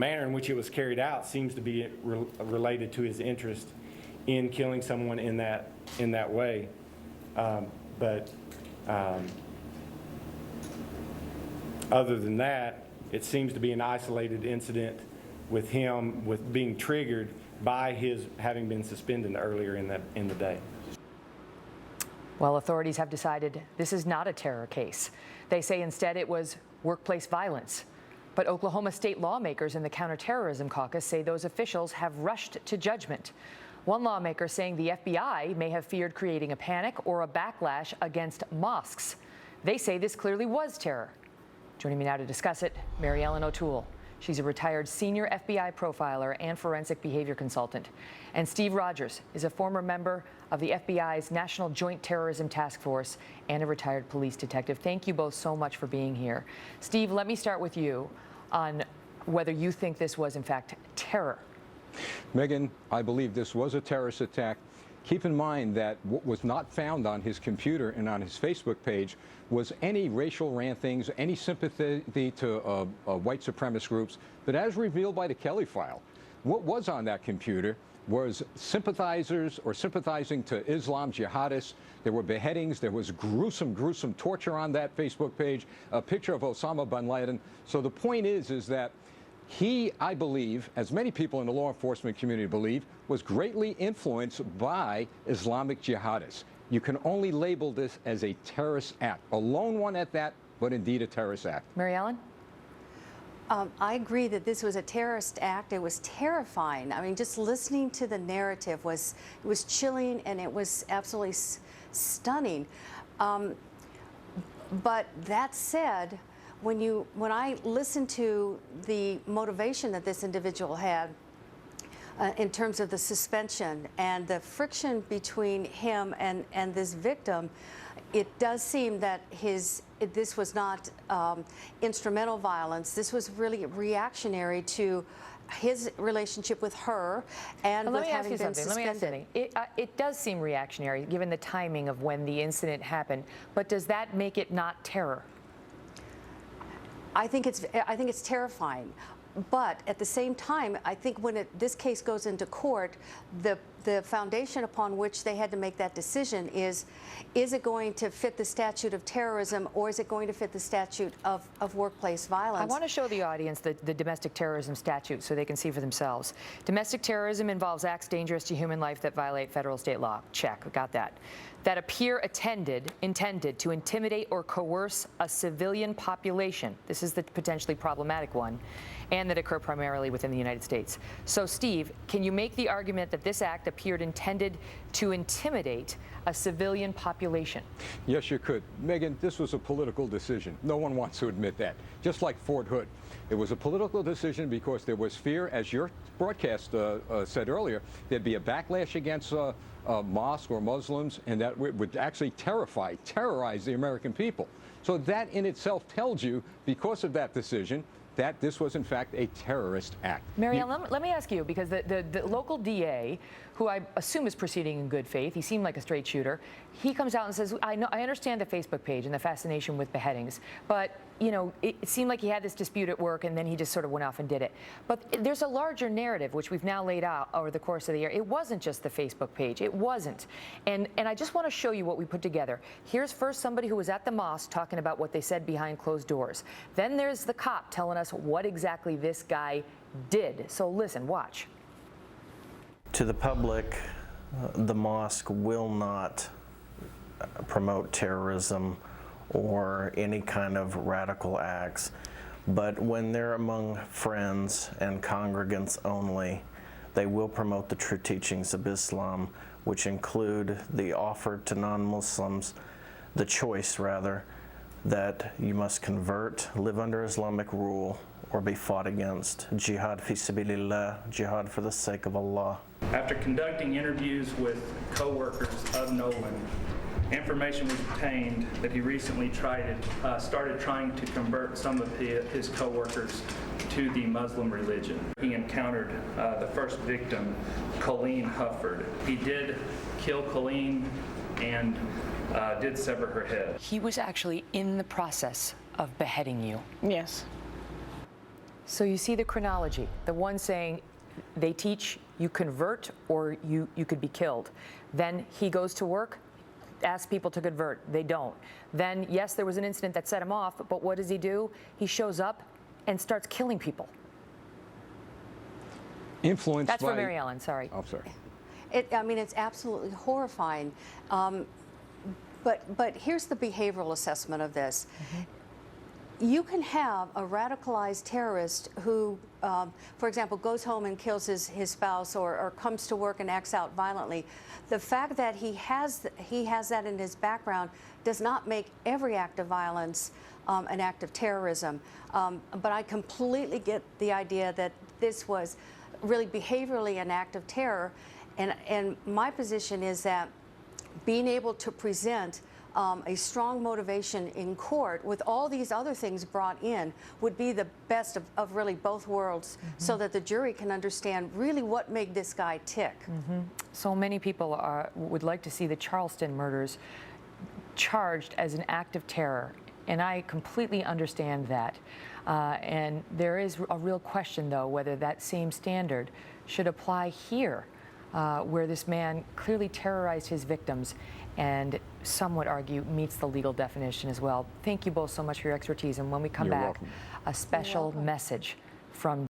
The manner in which it was carried out seems to be related to his interest in killing someone in that way. Other than that, it seems to be an isolated incident with him being triggered by his having been suspended earlier in the day. Well, authorities have decided this is not a terror case. They say instead it was workplace violence. But Oklahoma state lawmakers in the Counterterrorism Caucus say those officials have rushed to judgment. One lawmaker saying the FBI may have feared creating a panic or a backlash against mosques. They say this clearly was terror. Joining me now to discuss it, Mary Ellen O'Toole. She's a retired senior FBI profiler and forensic behavior consultant. And Steve Rogers is a former member of the FBI's National Joint Terrorism Task Force and a retired police detective. Thank you both so much for being here. Steve, let me start with you on whether you think this was, in fact, terror. Megan, I believe this was a terrorist attack. Keep in mind that what was not found on his computer and on his Facebook page was any racial rantings, any sympathy to white supremacist groups. But as revealed by the Kelly file, what was on that computer was sympathizers or sympathizing to Islam jihadists. There were beheadings. There was gruesome, gruesome torture on that Facebook page, a picture of Osama bin Laden. So the point is that he, I believe, as many people in the law enforcement community believe, was greatly influenced by Islamic jihadists. You can only label this as a terrorist act, a lone one at that, but indeed a terrorist act. Mary Ellen? I agree that this was a terrorist act. It was terrifying. I mean, just listening to the narrative was chilling, and it was absolutely stunning. But that said, when I listened to the motivation that this individual had in terms of the suspension and the friction between him and this victim, it does seem that this was not instrumental violence. This was really reactionary to his relationship with her and with having been suspended. Let me ask you something. It does seem reactionary given the timing of when the incident happened, but does that make it not terror? I think it's terrifying. But at the same time, I think when this case goes into court, the foundation upon which they had to make that decision is it going to fit the statute of terrorism, or is it going to fit the statute of workplace violence? I want to show the audience the domestic terrorism statute so they can see for themselves. Domestic terrorism involves acts dangerous to human life that violate federal state law. Check, we got that. That appear intended to intimidate or coerce a civilian population. This is the potentially problematic one. And that occur primarily within the United States. So, Steve, can you make the argument that this act appeared intended to intimidate a civilian population? Yes, you could. Megan, this was a political decision. No one wants to admit that. Just like Fort Hood. It was a political decision because there was fear, as your broadcast said earlier, there'd be a backlash against mosques or Muslims, and that would actually terrorize the American people. So that in itself tells you, because of that decision, that this was, in fact, a terrorist act. Mary Ellen, let me ask you, because the local DA, who I assume is proceeding in good faith, he seemed like a straight shooter, he comes out and says, I understand the Facebook page and the fascination with beheadings, but you know, it seemed like he had this dispute at work and then he just sort of went off and did it. But there's a larger narrative, which we've now laid out over the course of the year. It wasn't just the Facebook page. It wasn't. And I just want to show you what we put together. Here's first somebody who was at the mosque talking about what they said behind closed doors. Then there's the cop telling us what exactly this guy did. So listen, watch. To the public, the mosque will not promote terrorism or any kind of radical acts, but when they're among friends and congregants only, they will promote the true teachings of Islam, which include the offer to non-Muslims, the choice rather, that you must convert, live under Islamic rule, or be fought against. Jihad fi sabilillah, jihad for the sake of Allah. After conducting interviews with co-workers of Nolan, information was obtained that he recently started trying to convert some of his co-workers to the Muslim religion. He encountered the first victim, Colleen Hufford. He did kill Colleen and did sever her head. He was actually in the process of beheading you. Yes. So you see the chronology. The one saying they teach you convert or you could be killed. Then he goes to work, asks people to convert. They don't. Then, yes, there was an incident that set him off, but what does he do? He shows up and starts killing people. Influenced That's by... for Mary Ellen, sorry. I'm sorry. I mean, it's absolutely horrifying. But here's the behavioral assessment of this. You can have a radicalized terrorist who, for example, goes home and kills his spouse or comes to work and acts out violently. The fact that he has that in his background does not make every act of violence an act of terrorism. But I completely get the idea that this was really behaviorally an act of terror. And my position is that being able to present a strong motivation in court with all these other things brought in would be the best of really both worlds, so that the jury can understand really what made this guy tick. So many people would like to see the Charleston murders charged as an act of terror, and I completely understand that. And there is a real question, though, whether that same standard should apply here, where this man clearly terrorized his victims and some would argue meets the legal definition as well. Thank you both so much for your expertise. And when we come You're back, welcome. a special message from